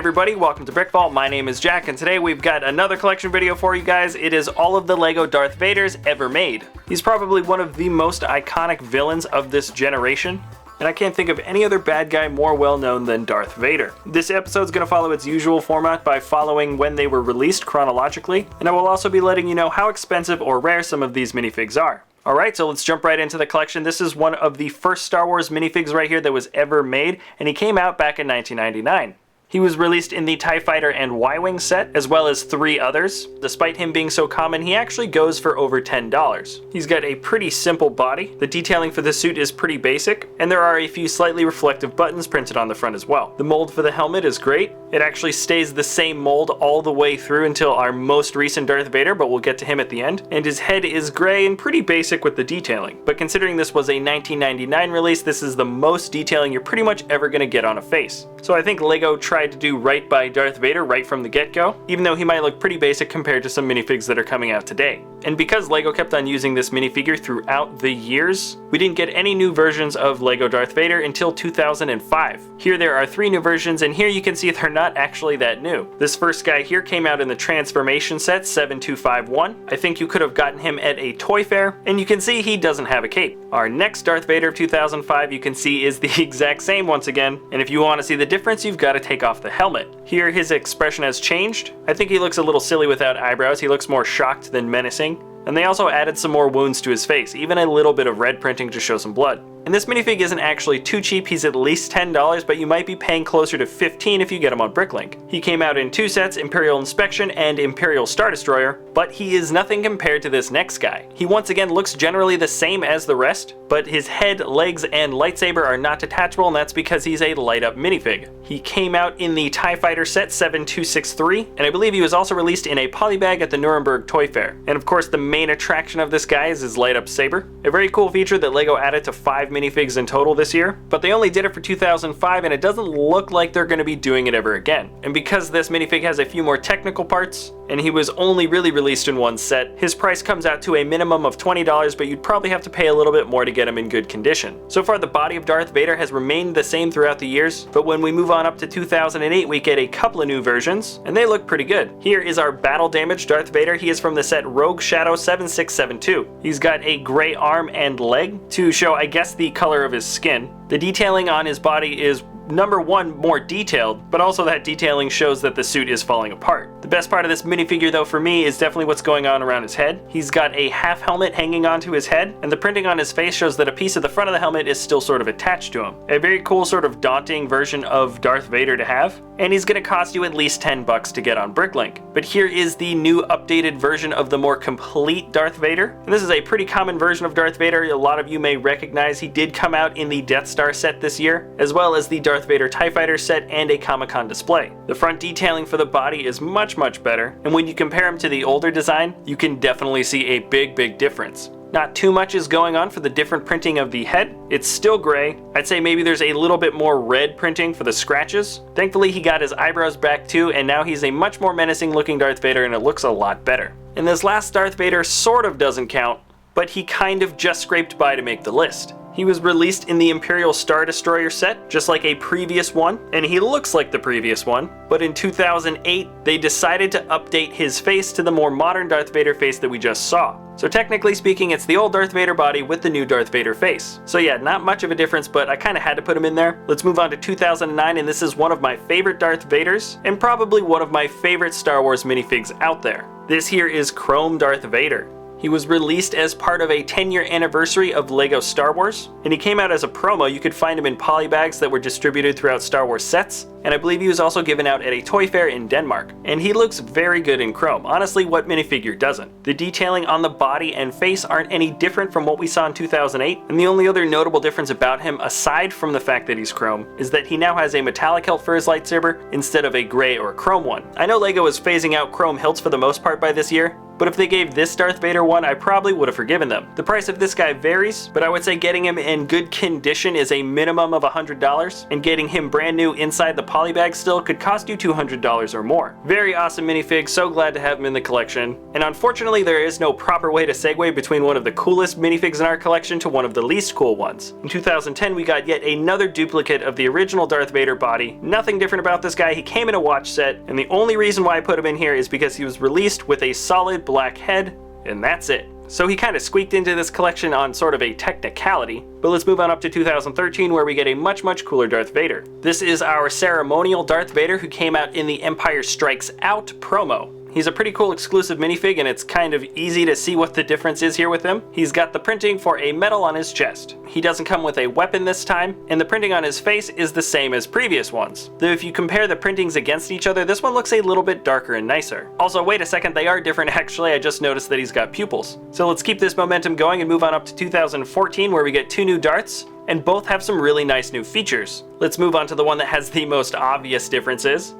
everybody, welcome to BrickVault. My name is Jack, and today we've got another collection video for you guys. It is all of the LEGO Darth Vaders ever made. He's probably one of the most iconic villains of this generation, and I can't think of any other bad guy more well known than Darth Vader. This episode's going to follow its usual format by following when they were released chronologically, and I will also be letting you know how expensive or rare some of these minifigs are. Alright, so let's jump right into the collection. This is one of the first Star Wars minifigs right here that was ever made, and he came out back in 1999. He was released in the TIE Fighter and Y-Wing set, as well as 3 others. Despite him being so common, he actually goes for over $10. He's got a pretty simple body, the detailing for the suit is pretty basic, and there are a few slightly reflective buttons printed on the front as well. The mold for the helmet is great. It actually stays the same mold all the way through until our most recent Darth Vader, but we'll get to him at the end. And his head is gray and pretty basic with the detailing. But considering this was a 1999 release, this is the most detailing you're pretty much ever going to get on a face. So I think LEGO tried to do right by Darth Vader right from the get-go, even though he might look pretty basic compared to some minifigs that are coming out today. And because LEGO kept on using this minifigure throughout the years, we didn't get any new versions of LEGO Darth Vader until 2005. Here there are 3 new versions, and here you can see they're not actually that new. This first guy here came out in the Transformation set 7251. I think you could have gotten him at a toy fair, and you can see he doesn't have a cape. Our next Darth Vader of 2005 you can see is the exact same once again, and if you want to see the difference, you've got to take off the helmet. Here his expression has changed. I think he looks a little silly without eyebrows. He looks more shocked than menacing. And they also added some more wounds to his face, even a little bit of red printing to show some blood. And this minifig isn't actually too cheap. He's at least $10, but you might be paying closer to $15 if you get him on BrickLink. He came out in 2 sets, Imperial Inspection and Imperial Star Destroyer, but he is nothing compared to this next guy. He once again looks generally the same as the rest, but his head, legs, and lightsaber are not detachable, and that's because he's a light-up minifig. He came out in the TIE Fighter set 7263, and I believe he was also released in a polybag at the Nuremberg Toy Fair. And of course, the main attraction of this guy is his light-up saber. A very cool feature that LEGO added to 5 minifigs in total this year, but they only did it for 2005, and it doesn't look like they're going to be doing it ever again. And because this minifig has a few more technical parts, and he was only really released in 1 set, his price comes out to a minimum of $20, but you'd probably have to pay a little bit more to get him in good condition. So far, the body of Darth Vader has remained the same throughout the years, but when we move on up to 2008, we get a couple of new versions, and they look pretty good. Here is our battle damaged Darth Vader. He is from the set Rogue Shadow 7672. He's got a gray arm and leg to show, I guess, the color of his skin. The detailing on his body is number 1, more detailed, but also that detailing shows that the suit is falling apart. The best part of this minifigure though for me is definitely what's going on around his head. He's got a half helmet hanging onto his head, and the printing on his face shows that a piece of the front of the helmet is still sort of attached to him. A very cool sort of daunting version of Darth Vader to have, and he's gonna cost you at least $10 to get on BrickLink. But here is the new updated version of the more complete Darth Vader, and this is a pretty common version of Darth Vader. A lot of you may recognize he did come out in the Death Star set this year, as well as the Darth Vader TIE Fighter set and a Comic-Con display. The front detailing for the body is much better, and when you compare him to the older design, you can definitely see a big difference. Not too much is going on for the different printing of the head. It's still gray. I'd say maybe there's a little bit more red printing for the scratches. Thankfully, he got his eyebrows back too, and now he's a much more menacing looking Darth Vader, and it looks a lot better. And this last Darth Vader sort of doesn't count, but he kind of just scraped by to make the list. He was released in the Imperial Star Destroyer set, just like a previous one, and he looks like the previous one, but in 2008, they decided to update his face to the more modern Darth Vader face that we just saw. So technically speaking, it's the old Darth Vader body with the new Darth Vader face. So yeah, not much of a difference, but I kind of had to put him in there. Let's move on to 2009, and this is one of my favorite Darth Vaders, and probably one of my favorite Star Wars minifigs out there. This here is Chrome Darth Vader. He was released as part of a 10-year anniversary of LEGO Star Wars, and he came out as a promo. You could find him in polybags that were distributed throughout Star Wars sets, and I believe he was also given out at a toy fair in Denmark. And he looks very good in chrome. Honestly, what minifigure doesn't? The detailing on the body and face aren't any different from what we saw in 2008, and the only other notable difference about him, aside from the fact that he's chrome, is that he now has a metallic hilt for his lightsaber instead of a gray or chrome one. I know LEGO is phasing out chrome hilts for the most part by this year, but if they gave this Darth Vader one, I probably would have forgiven them. The price of this guy varies, but I would say getting him in good condition is a minimum of $100, and getting him brand new inside the polybag still could cost you $200 or more. Very awesome minifig, so glad to have him in the collection. And unfortunately, there is no proper way to segue between one of the coolest minifigs in our collection to one of the least cool ones. In 2010, we got yet another duplicate of the original Darth Vader body. Nothing different about this guy, he came in a watch set, and the only reason why I put him in here is because he was released with a solid black head, and that's it. So he kind of squeaked into this collection on sort of a technicality, but let's move on up to 2013 where we get a much cooler Darth Vader. This is our Ceremonial Darth Vader who came out in the Empire Strikes Out promo. He's a pretty cool exclusive minifig, and it's kind of easy to see what the difference is here with him. He's got the printing for a medal on his chest. He doesn't come with a weapon this time, and the printing on his face is the same as previous ones. Though if you compare the printings against each other, this one looks a little bit darker and nicer. Also, wait a second, they are different actually, I just noticed that he's got pupils. So let's keep this momentum going and move on up to 2014 where we get two new Darths, and both have some really nice new features. Let's move on to the one that has the most obvious differences.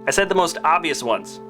I said the most obvious ones.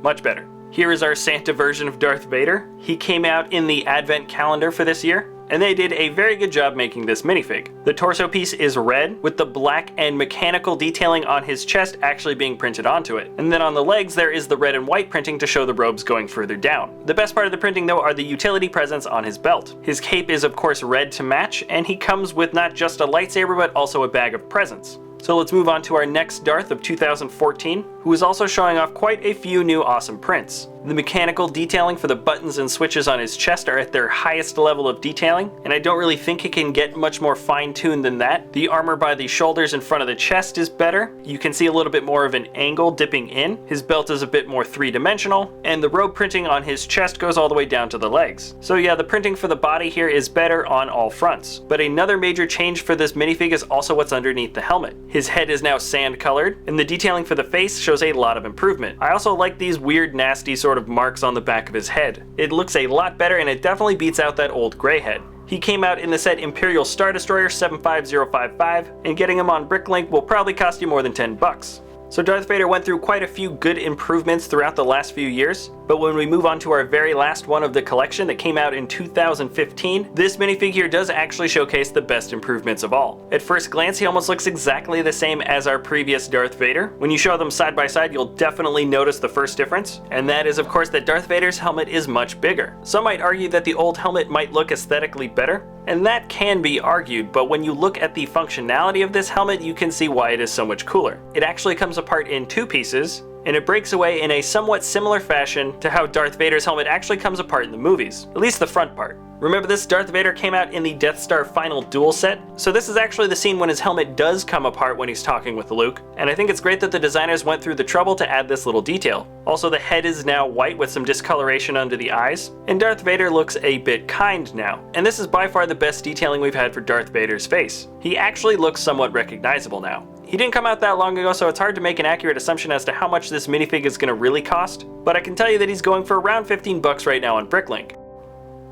Much better. Here is our Santa version of Darth Vader. He came out in the advent calendar for this year, and they did a very good job making this minifig. The torso piece is red, with the black and mechanical detailing on his chest actually being printed onto it. And then on the legs there is the red and white printing to show the robes going further down. The best part of the printing though are the utility presents on his belt. His cape is of course red to match, and he comes with not just a lightsaber but also a bag of presents. So let's move on to our next Darth of 2014, who is also showing off quite a few new awesome prints. The mechanical detailing for the buttons and switches on his chest are at their highest level of detailing, and I don't really think it can get much more fine-tuned than that. The armor by the shoulders in front of the chest is better. You can see a little bit more of an angle dipping in. His belt is a bit more three-dimensional, and the robe printing on his chest goes all the way down to the legs. So yeah, the printing for the body here is better on all fronts. But another major change for this minifig is also what's underneath the helmet. His head is now sand-colored, and the detailing for the face shows a lot of improvement. I also like these weird, nasty sort of marks on the back of his head. It looks a lot better, and it definitely beats out that old gray head. He came out in the set Imperial Star Destroyer 75055, and getting him on BrickLink will probably cost you more than $10. So Darth Vader went through quite a few good improvements throughout the last few years, but when we move on to our very last one of the collection that came out in 2015, this minifigure does actually showcase the best improvements of all. At first glance, he almost looks exactly the same as our previous Darth Vader. When you show them side by side, you'll definitely notice the first difference, and that is of course that Darth Vader's helmet is much bigger. Some might argue that the old helmet might look aesthetically better, and that can be argued, but when you look at the functionality of this helmet, you can see why it is so much cooler. It actually comes apart in two pieces, and it breaks away in a somewhat similar fashion to how Darth Vader's helmet actually comes apart in the movies, at least the front part. Remember, this Darth Vader came out in the Death Star Final Duel set, so this is actually the scene when his helmet does come apart when he's talking with Luke, and I think it's great that the designers went through the trouble to add this little detail. Also, the head is now white with some discoloration under the eyes, and Darth Vader looks a bit kind now, and this is by far the best detailing we've had for Darth Vader's face. He actually looks somewhat recognizable now. He didn't come out that long ago, so it's hard to make an accurate assumption as to how much this minifig is going to really cost, but I can tell you that he's going for around $15 right now on BrickLink.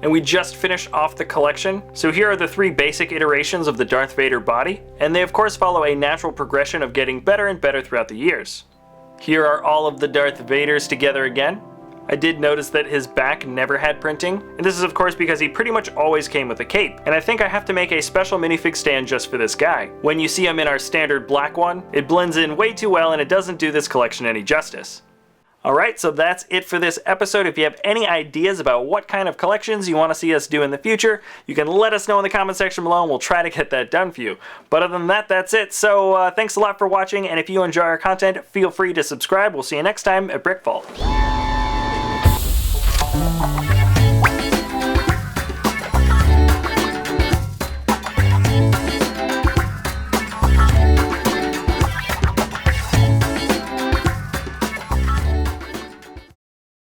And we just finished off the collection, so here are the three basic iterations of the Darth Vader body, and they of course follow a natural progression of getting better and better throughout the years. Here are all of the Darth Vaders together again. I did notice that his back never had printing, and this is of course because he pretty much always came with a cape, and I think I have to make a special minifig stand just for this guy. When you see him in our standard black one, it blends in way too well and it doesn't do this collection any justice. Alright, so that's it for this episode. If you have any ideas about what kind of collections you want to see us do in the future, you can let us know in the comment section below and we'll try to get that done for you. But other than that, that's it. So thanks a lot for watching, and if you enjoy our content, feel free to subscribe. We'll see you next time at BrickVault.